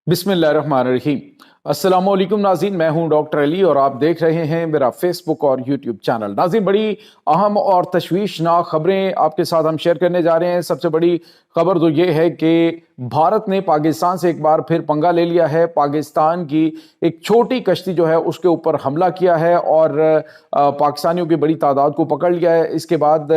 बिस्मिल्लाहिर्रहमानिर्रहीम। अस्सलाम वालेकुम नाज़रीन, मैं हूं डॉक्टर अली और आप देख रहे हैं मेरा फेसबुक और यूट्यूब चैनल। नाज़रीन, बड़ी अहम और तशवीशनाक खबरें आपके साथ हम शेयर करने जा रहे हैं। सबसे बड़ी खबर तो ये है कि भारत ने पाकिस्तान से एक बार फिर पंगा ले लिया है। पाकिस्तान की एक छोटी कश्ती जो है उसके ऊपर हमला किया है और पाकिस्तानियों की बड़ी तादाद को पकड़ लिया है। इसके बाद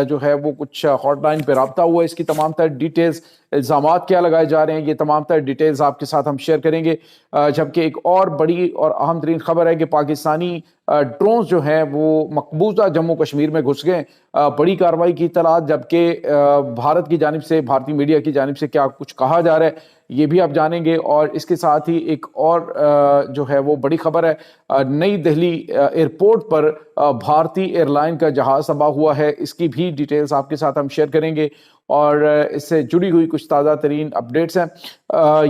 जो है वो कुछ हॉटलाइन पर रब्ता हुआ है। इसकी तमाम तर डिटेल्स, इल्ज़ामात क्या लगाए जा रहे हैं, ये तमाम तर डिटेल्स आपके साथ हम शेयर करेंगे। जबकि एक और बड़ी और अहम तरीन खबर है कि पाकिस्तानी ड्रोन जो हैं वो मकबूजा जम्मू कश्मीर में घुस गए। बड़ी कार्रवाई की इत्तलात, जबकि भारत की जानिब से, भारतीय मीडिया की जानिब से क्या कुछ कहा जा रहा है ये भी आप जानेंगे। और इसके साथ ही एक और जो है वो बड़ी खबर है, नई दिल्ली एयरपोर्ट पर भारतीय एयरलाइन का जहाज तबाह हुआ है। इसकी भी डिटेल्स आपके साथ हम शेयर करेंगे और इससे जुड़ी हुई कुछ ताज़ा तरीन अपडेट्स हैं,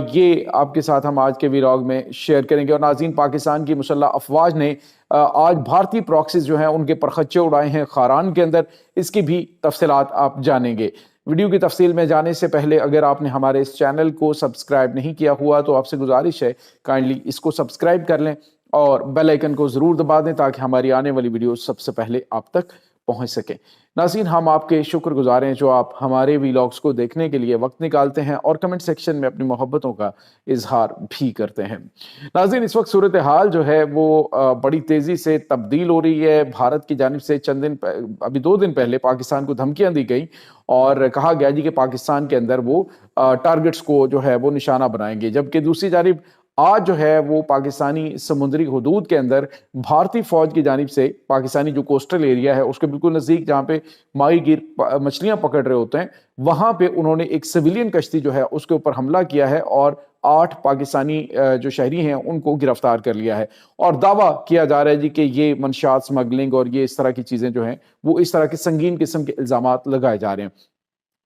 ये आपके साथ हम आज के व्लॉग में शेयर करेंगे। और नाज़रीन, पाकिस्तान की मुसल्लह अफवाज ने आज भारतीय प्रॉक्सीज जो हैं उनके परखच्चे उड़ाए हैं खारान के अंदर। इसकी भी तफसीलात आप जानेंगे। वीडियो की तफसील में जाने से पहले अगर आपने हमारे इस चैनल को सब्सक्राइब नहीं किया हुआ तो आपसे गुजारिश है काइंडली इसको सब्सक्राइब कर लें और बेल आइकन को ज़रूर दबा दें ताकि हमारी आने वाली वीडियो सबसे पहले आप तक पहुंच सके। नाज़रीन, हम आपके शुक्रगुजार हैं जो आप हमारे वीलॉग्स को देखने के लिए वक्त निकालते हैं और कमेंट सेक्शन में अपनी मोहब्बतों का इजहार भी करते हैं। नाज़रीन, इस वक्त सूरत हाल जो है वो बड़ी तेज़ी से तब्दील हो रही है। भारत की जानिब से अभी 2 दिन पहले पाकिस्तान को धमकियां दी गई और कहा गया जी कि पाकिस्तान के अंदर वो टारगेट्स को जो है वो निशाना बनाएंगे। जबकि दूसरी जानिब आज जो है वो पाकिस्तानी समुद्री हुदूद के अंदर भारतीय फौज की जानिब से पाकिस्तानी जो कोस्टल एरिया है उसके बिल्कुल नज़दीक जहाँ पे माहीगीर मछलियां पकड़ रहे होते हैं, वहां पे उन्होंने एक सिविलियन कश्ती जो है उसके ऊपर हमला किया है और 8 पाकिस्तानी जो शहरी हैं उनको गिरफ्तार कर लिया है। और दावा किया जा रहा है जी कि ये मंशात स्मगलिंग और ये इस तरह की चीज़ें जो हैं वो इस तरह के संगीन किस्म के इल्ज़ामात लगाए जा रहे हैं।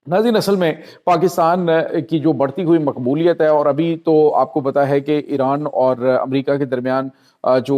नाज़रीन, असल में पाकिस्तान की जो बढ़ती हुई मकबूलियत है, और अभी तो आपको पता है कि ईरान और अमेरिका के दरमियान जो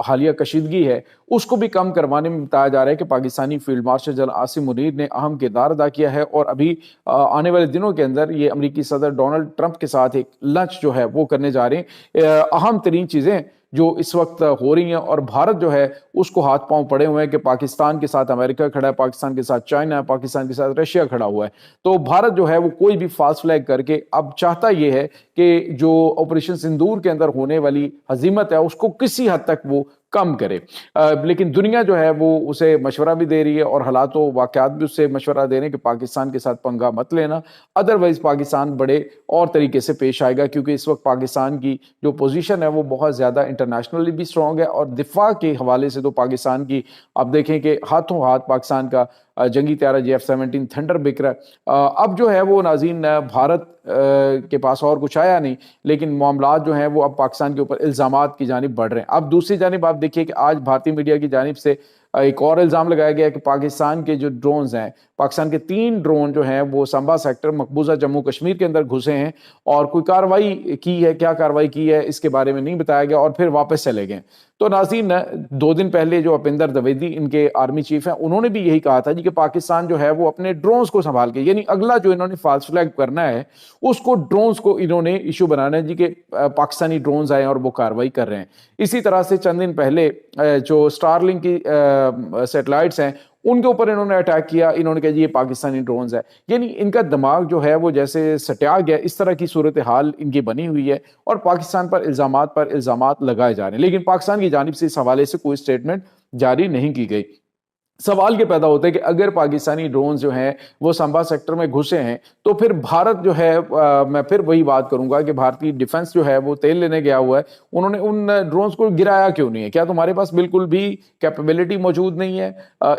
हालिया कशीदगी है उसको भी कम करवाने में बताया जा रहा है कि Pakistani field marshal general Asim Munir ने अहम किरदार अदा किया है। और अभी आने वाले दिनों के अंदर ये अमेरिकी सदर डोनाल्ड ट्रंप के साथ एक लंच जो है वो करने जा रहे हैं। अहम तरीन चीज़ें जो इस वक्त हो रही हैं और भारत जो है उसको हाथ पांव पड़े हुए हैं कि पाकिस्तान के साथ अमेरिका खड़ा है, पाकिस्तान के साथ चाइना है, पाकिस्तान के साथ रशिया खड़ा हुआ है। तो भारत जो है वो कोई भी फास्ट फ्लैग करके अब चाहता ये है कि जो ऑपरेशन सिंदूर के अंदर होने वाली हजीमत है उसको किसी हद तक वो कम करे। लेकिन दुनिया जो है वो उसे मशवरा भी दे रही है और हालात व वाक़यात भी उससे मशवरा दे रहे हैं कि पाकिस्तान के साथ पंगा मत लेना, अदरवाइज पाकिस्तान बड़े और तरीके से पेश आएगा। क्योंकि इस वक्त पाकिस्तान की जो पोजीशन है वो बहुत ज़्यादा इंटरनेशनली भी स्ट्रॉन्ग है और दिफा के हवाले से तो पाकिस्तान की आप देखें कि हाथों हाथ पाकिस्तान का जंगी त्यारा JF-17 थंडर बिक रहा है। अब जो है वो नाज़रीन भारत के पास और कुछ आया नहीं, लेकिन मामलात जो हैं वो अब पाकिस्तान के ऊपर इल्ज़ामात की जानिब बढ़ रहे हैं। अब दूसरी जानिब आप देखिए कि आज भारतीय मीडिया की जानिब से एक और इल्ज़ाम लगाया गया कि पाकिस्तान के जो ड्रोन्स हैं, पाकिस्तान के 3 ड्रोन जो हैं वो संबा सेक्टर मकबूजा जम्मू कश्मीर के अंदर घुसे हैं और कोई कार्रवाई की है, क्या कार्रवाई की है इसके बारे में नहीं बताया गया और फिर वापस चले गए। तो नाज़रीन, 2 दिन पहले जो अपिंदर द्विवेदी इनके आर्मी चीफ हैं उन्होंने भी यही कहा था जी कि पाकिस्तान जो है वो अपने ड्रोन्स को संभाल के, यानी अगला जो इन्होंने फास्ट फ्लैग करना है उसको ड्रोन्स को इन्होंने इशू बनाना है जी कि पाकिस्तानी ड्रोन्स आए और वो कार्रवाई कर रहे हैं। इसी तरह से चंद दिन पहले जो स्टारलिंक की सैटेलाइट्स हैं उनके ऊपर इन्होंने अटैक किया, इन्होंने कहा जी ये पाकिस्तानी ड्रोन्स है। यानी इनका दिमाग जो है वो जैसे सट्या गया, इस तरह की सूरत हाल इनकी बनी हुई है और पाकिस्तान पर इल्ज़ामात लगाए जा रहे हैं। लेकिन पाकिस्तान की जानिब से इस हवाले से कोई स्टेटमेंट जारी नहीं की गई। सवाल ये पैदा होता है कि अगर पाकिस्तानी ड्रोन जो हैं वो संबा सेक्टर में घुसे हैं तो फिर भारत जो है मैं फिर वही बात करूंगा कि भारतीय डिफेंस जो है वो तेल लेने गया हुआ है, उन्होंने उन ड्रोन्स को गिराया क्यों नहीं है? क्या तुम्हारे पास बिल्कुल भी कैपेबिलिटी मौजूद नहीं है?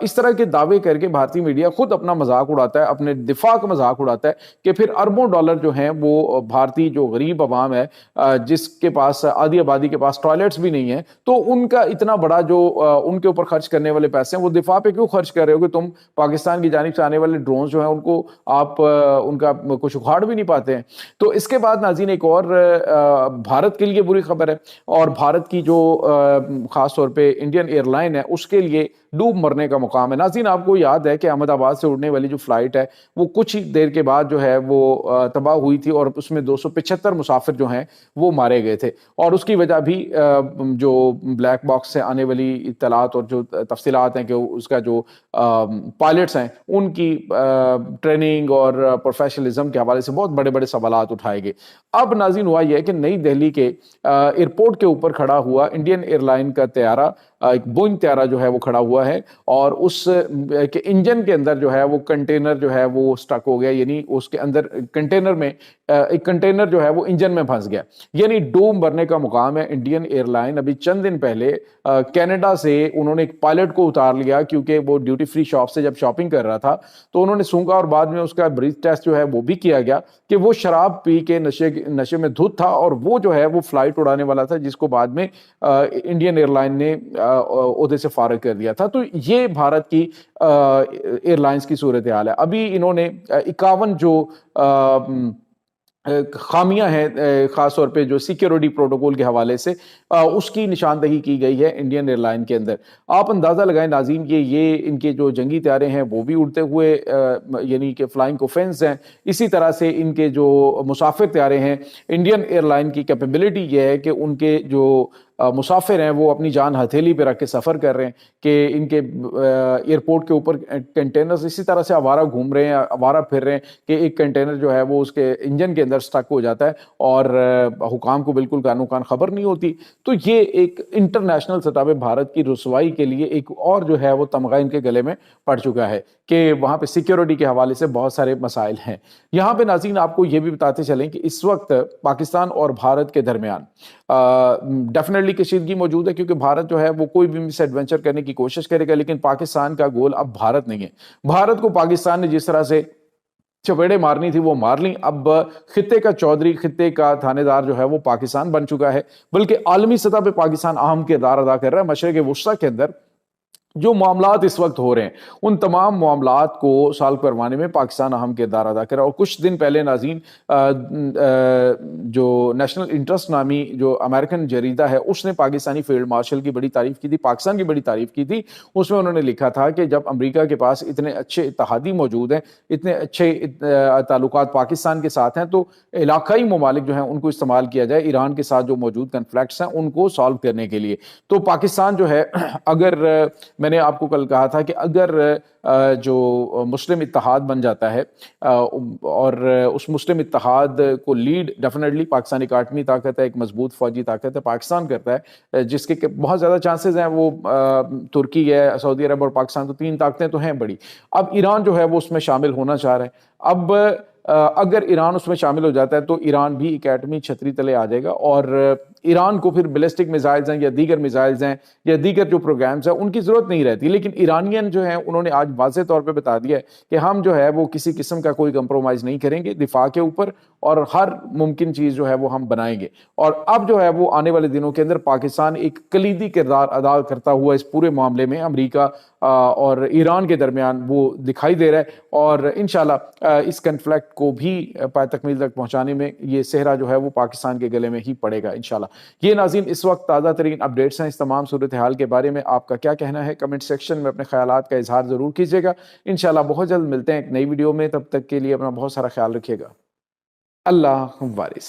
इस तरह के दावे करके भारतीय मीडिया खुद अपना मजाक उड़ाता है, अपने दिफा का मजाक उड़ाता है कि फिर अरबों डॉलर जो हैं वो भारतीय जो गरीब आवाम है, जिसके पास आधी आबादी के पास टॉयलेट्स भी नहीं है, तो उनका इतना बड़ा जो उनके ऊपर खर्च करने वाले पैसे हैं वो दिफा पे क्यों खर्च कर रहे हो कि तुम पाकिस्तान की जानिब से आने वाले ड्रोन जो हैं उनको आप उनका कुछ उखाड़ भी नहीं पाते हैं। तो इसके बाद नाज़रीन एक और भारत के लिए बुरी खबर है और भारत की जो खास तौर पे इंडियन एयरलाइन है उसके लिए ڈوب مرنے کا مقام ہے۔ ناظرین آپ کو یاد ہے کہ احمد آباد سے اڑنے والی جو فلائٹ ہے وہ کچھ ہی دیر کے بعد جو ہے وہ تباہ ہوئی تھی اور اس میں 275 مسافر جو ہیں وہ مارے گئے تھے، اور اس کی وجہ بھی جو بلیک باکس سے آنے والی اطلاعات اور جو تفصیلات ہیں کہ اس کا جو پائلٹس ہیں ان کی ٹریننگ اور پروفیشنلزم کے حوالے سے بہت بڑے بڑے سوالات اٹھائے گئے۔ اب ناظرین ہوا یہ ہے کہ نئی دہلی کے ایئرپورٹ کے اوپر کھڑا ہوا انڈین ایئر لائن کا طیارہ، ایک بوئنگ طیارہ جو ہے وہ کھڑا ہوا ہے، اور اس کے انجن کے اندر جو ہے وہ کنٹینر جو ہے وہ سٹک ہو گیا، یعنی اس کے اندر کنٹینر میں ایک کنٹینر جو ہے وہ انجن میں پھنس گیا، یعنی ڈوب مرنے کا مقام ہے۔ انڈین ایئر لائن ابھی چند دن پہلے کینیڈا سے انہوں نے ایک پائلٹ کو اتار لیا کیونکہ وہ ڈیوٹی فری شاپ سے جب شاپنگ کر رہا تھا تو انہوں نے سونگا، اور بعد میں اس کا بریتھ ٹیسٹ جو ہے وہ بھی کیا گیا کہ وہ شراب پی کے نشے میں دھت تھا، اور وہ جو ہے وہ فلائٹ اڑانے والا تھا جس کو بعد میں انڈین ایئر لائن نے عہدے سے فارغ کر دیا تھا۔ تو یہ بھارت کی ایئر لائنز کی صورتحال ہے۔ ابھی انہوں نے 51 جو خامیاں ہیں خاص طور پہ جو سیکیورٹی پروٹوکول کے حوالے سے اس کی نشاندہی کی گئی ہے انڈین ایئر لائن کے اندر۔ آپ اندازہ لگائیں ناظرین یہ ان کے جو جنگی طیارے ہیں وہ بھی اڑتے ہوئے یعنی کہ فلائنگ کوفینس ہیں، اسی طرح سے ان کے جو مسافر طیارے ہیں، انڈین ایئر لائن کی کیپیبلٹی یہ ہے کہ ان کے جو مسافر ہیں وہ اپنی جان ہتھیلی پہ رکھ کے سفر کر رہے ہیں کہ ان کے ایئرپورٹ کے اوپر کنٹینرز اسی طرح سے آوارہ گھوم رہے ہیں، آوارہ پھر رہے ہیں کہ ایک کنٹینر جو ہے وہ اس کے انجن کے اندر سٹک ہو جاتا ہے اور حکام کو بالکل کانو کان خبر نہیں ہوتی۔ تو یہ ایک انٹرنیشنل سطح پہ بھارت کی رسوائی کے لیے ایک اور جو ہے وہ تمغہ ان کے گلے میں پڑ چکا ہے کہ وہاں پہ سیکیورٹی کے حوالے سے بہت سارے مسائل ہیں۔ یہاں پہ ناظرین آپ کو یہ بھی بتاتے چلیں کہ اس وقت پاکستان اور بھارت کے درمیان ڈیفینیٹلی کشیدگی موجود ہے، کیونکہ بھارت جو ہے وہ کوئی بھی مس ایڈونچر کرنے کی کوشش کرے گا، لیکن پاکستان کا گول اب بھارت نہیں ہے۔ بھارت کو پاکستان نے جس طرح سے چپیڑے مارنی تھی وہ مار لیں، اب خطے کا چودھری، خطے کا تھانے دار جو ہے وہ پاکستان بن چکا ہے، بلکہ عالمی سطح پہ پاکستان اہم کردار ادا کر رہا ہے۔ مشرق وسطیٰ کے اندر جو معاملات اس وقت ہو رہے ہیں ان تمام معاملات کو سالو کروانے میں پاکستان اہم کردار ادا کر رہا ہے۔ اور کچھ دن پہلے ناظرین جو نیشنل انٹرسٹ نامی جو امریکن جریدہ ہے اس نے پاکستانی فیلڈ مارشل کی بڑی تعریف کی تھی، پاکستان کی بڑی تعریف کی تھی۔ اس میں انہوں نے لکھا تھا کہ جب امریکہ کے پاس اتنے اچھے اتحادی موجود ہیں، اتنے اچھے تعلقات پاکستان کے ساتھ ہیں، تو علاقائی ممالک جو ہیں ان کو استعمال کیا جائے ایران کے ساتھ جو موجود کنفلکٹس ہیں ان کو سالو کرنے کے لیے۔ تو پاکستان جو ہے، اگر میں نے آپ کو کل کہا تھا کہ اگر جو مسلم اتحاد بن جاتا ہے اور اس مسلم اتحاد کو لیڈ ڈیفینیٹلی پاکستانی اکاٹمی طاقت ہے، ایک مضبوط فوجی طاقت ہے، پاکستان کرتا ہے، جس کے بہت زیادہ چانسز ہیں، وہ ترکی ہے، سعودی عرب اور پاکستان، تو تین طاقتیں تو ہیں بڑی۔ اب ایران جو ہے وہ اس میں شامل ہونا چاہ رہا ہے۔ اب اگر ایران اس میں شامل ہو جاتا ہے تو ایران بھی اکیٹمی چھتری تلے آ جائے گا، اور ایران کو پھر بیلسٹک میزائلز ہیں یا دیگر میزائلز ہیں یا دیگر جو پروگرامز ہیں ان کی ضرورت نہیں رہتی۔ لیکن ایرانین جو ہیں انہوں نے آج واضح طور پہ بتا دیا ہے کہ ہم جو ہے وہ کسی قسم کا کوئی کمپرومائز نہیں کریں گے دفاع کے اوپر، اور ہر ممکن چیز جو ہے وہ ہم بنائیں گے۔ اور اب جو ہے وہ آنے والے دنوں کے اندر پاکستان ایک کلیدی کردار ادا کرتا ہوا اس پورے معاملے میں امریکہ اور ایران کے درمیان وہ دکھائی دے رہا ہے، اور انشاءاللہ اس کنفلکٹ کو بھی پائے تکمیل تک پہنچانے میں یہ صحرا جو ہے وہ پاکستان کے گلے میں ہی پڑے گا انشاءاللہ۔ یہ ناظرین اس وقت تازہ ترین اپڈیٹس ہیں۔ اس تمام صورتحال کے بارے میں آپ کا کیا کہنا ہے؟ کمنٹ سیکشن میں اپنے خیالات کا اظہار ضرور کیجیے گا۔ انشاءاللہ بہت جلد ملتے ہیں ایک نئی ویڈیو میں، تب تک کے لیے اپنا بہت سارا خیال رکھیے گا۔ اللہ وارث۔